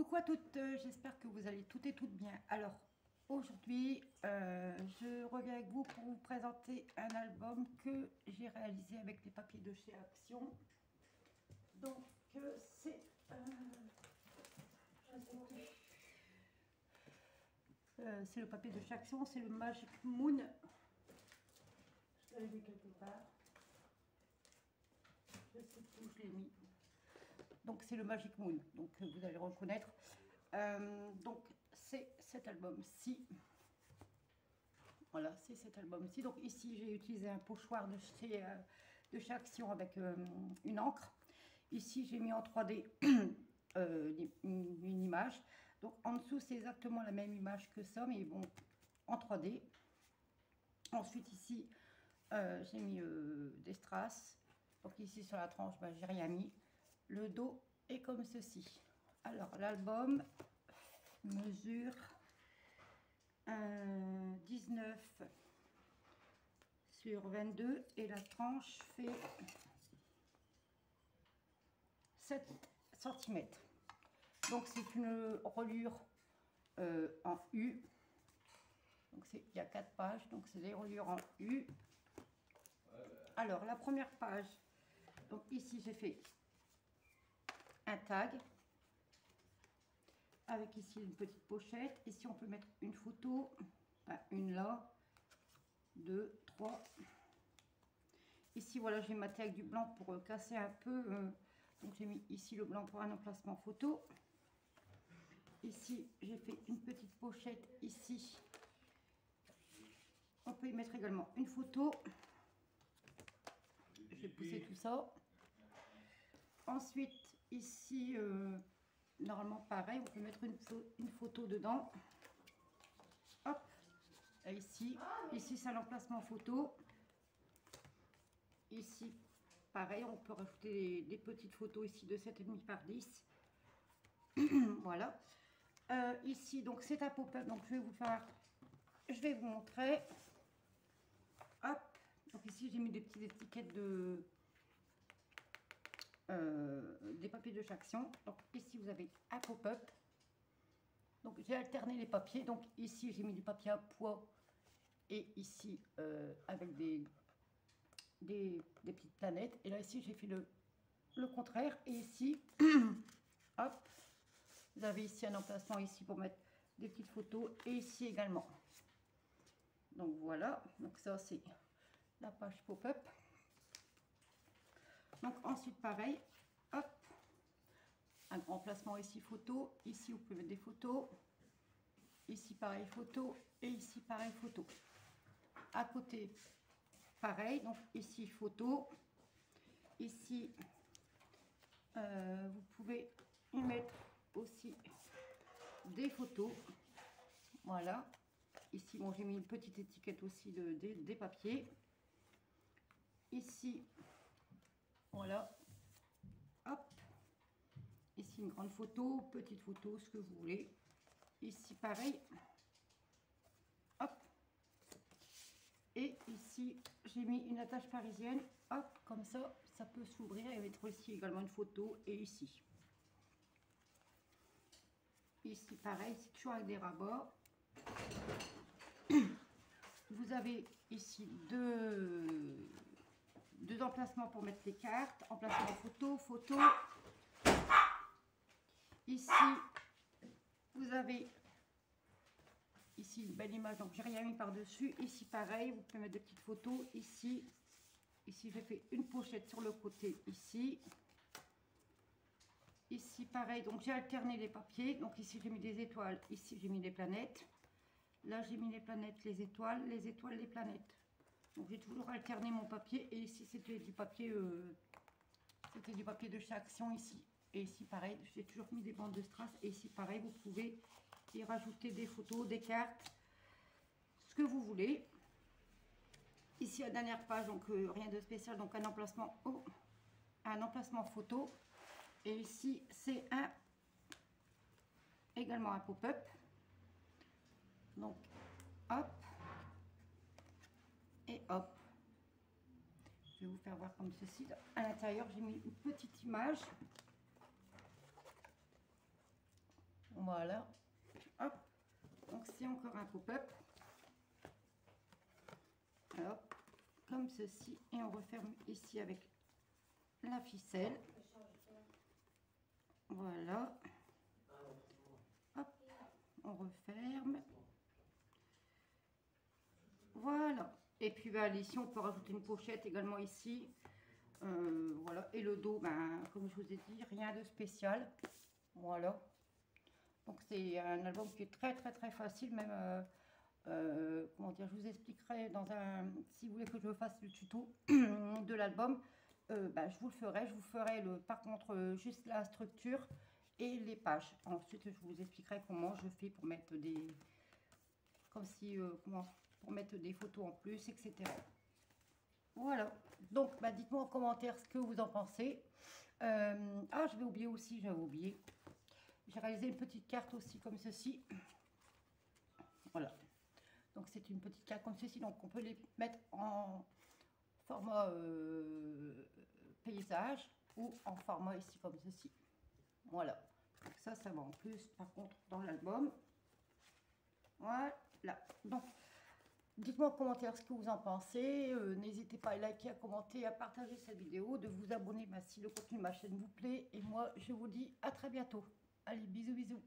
Coucou à toutes, j'espère que vous allez toutes et toutes bien. Alors, aujourd'hui, je reviens avec vous pour vous présenter un album que j'ai réalisé avec les papiers de chez Action. Donc, c'est... c'est le papier de chez Action, c'est le Magic Moon. Je l'avais mis quelque part. Je sais plus où je l'ai mis. Donc c'est le Magic Moon, donc vous allez reconnaître. Donc c'est cet album-ci. Voilà, c'est cet album-ci. Donc ici j'ai utilisé un pochoir de chez Action avec une encre. Ici j'ai mis en 3D une image. Donc en dessous c'est exactement la même image que ça, mais bon en 3D. Ensuite ici j'ai mis des strass. Donc ici sur la tranche, bah, j'ai rien mis. Le dos est comme ceci. Alors l'album mesure 19 sur 22 et la tranche fait 7 cm. Donc c'est une reliure en U. Donc il y a 4 pages, donc c'est des reliures en U. Alors la première page, donc ici j'ai fait un tag avec ici une petite pochette. Ici on peut mettre une photo, une là, 2, 3. Ici voilà, j'ai maté avec du blanc pour casser un peu, donc j'ai mis ici le blanc pour un emplacement photo. Ici j'ai fait une petite pochette ici. On peut y mettre également une photo. Je vais pousser tout ça. Ensuite ici normalement pareil, on peut mettre une photo dedans. Hop, et ici c'est l'emplacement photo. Ici pareil, on peut rajouter des petites photos ici de 7,5 par 10. Voilà. Ici donc c'est un pop-up, donc je vais vous montrer. Hop, donc ici j'ai mis des petites étiquettes des papiers de chez Action. Donc ici vous avez un pop-up. Donc j'ai alterné les papiers. Donc ici j'ai mis du papier à pois et ici avec des petites planètes. Et là ici j'ai fait le contraire. Et ici, hop, vous avez ici un emplacement ici pour mettre des petites photos et ici également. Donc voilà. Donc ça c'est la page pop-up. Donc ensuite pareil, hop, un emplacement ici photo, ici vous pouvez mettre des photos, ici pareil photo et ici pareil photo. À côté pareil, donc ici photo, ici vous pouvez y mettre aussi des photos. Voilà, ici bon j'ai mis une petite étiquette aussi des papiers. Ici voilà, hop, ici une grande photo, petite photo, ce que vous voulez. Ici pareil, hop, et ici j'ai mis une attache parisienne, hop, comme ça, ça peut s'ouvrir et mettre ici également une photo. Et ici pareil, c'est toujours avec des rabats. Vous avez ici deux emplacements pour mettre les cartes, emplacement photo. Ici vous avez ici une belle image, donc j'ai rien mis par dessus. Ici pareil, vous pouvez mettre des petites photos. Ici j'ai fait une pochette sur le côté ici pareil, donc j'ai alterné les papiers. Donc ici j'ai mis des étoiles, ici j'ai mis des planètes, là j'ai mis les planètes, les étoiles, les planètes. Donc j'ai toujours alterné mon papier. Et ici c'était du papier de chez Action ici. Et ici pareil, j'ai toujours mis des bandes de strass. Et ici pareil, vous pouvez y rajouter des photos, des cartes, ce que vous voulez. Ici la dernière page, donc rien de spécial, donc un emplacement photo. Et ici c'est également un pop-up. Donc hop et hop. Je vais vous faire voir comme ceci. À l'intérieur j'ai mis une petite image. Voilà. Hop. Donc c'est encore un pop-up. Hop. Comme ceci. Et on referme ici avec la ficelle. Voilà. Hop. On referme. Voilà. Et puis bah, ici, on peut rajouter une pochette également ici. Voilà. Et le dos, ben, comme je vous ai dit, rien de spécial. Voilà. Donc c'est un album qui est très facile. Même, comment dire, je vous expliquerai dans un... Si vous voulez que je fasse le tuto de l'album, ben, je vous le ferai. Je vous ferai, par contre, juste la structure et les pages. Ensuite, je vous expliquerai comment je fais pour mettre des... Comme si... comment... Pour mettre des photos en plus, etc. Voilà. Donc, bah, dites-moi en commentaire ce que vous en pensez. Ah, je vais oublier aussi, j'avais oublié. J'ai réalisé une petite carte aussi comme ceci. Voilà. Donc, c'est une petite carte comme ceci. Donc, on peut les mettre en format paysage ou en format ici comme ceci. Voilà. Donc, ça va en plus, par contre, dans l'album. Voilà. Donc, dites-moi en commentaire ce que vous en pensez. N'hésitez pas à liker, à commenter, à partager cette vidéo, de vous abonner si le contenu de ma chaîne vous plaît. Et moi, je vous dis à très bientôt. Allez, bisous, bisous.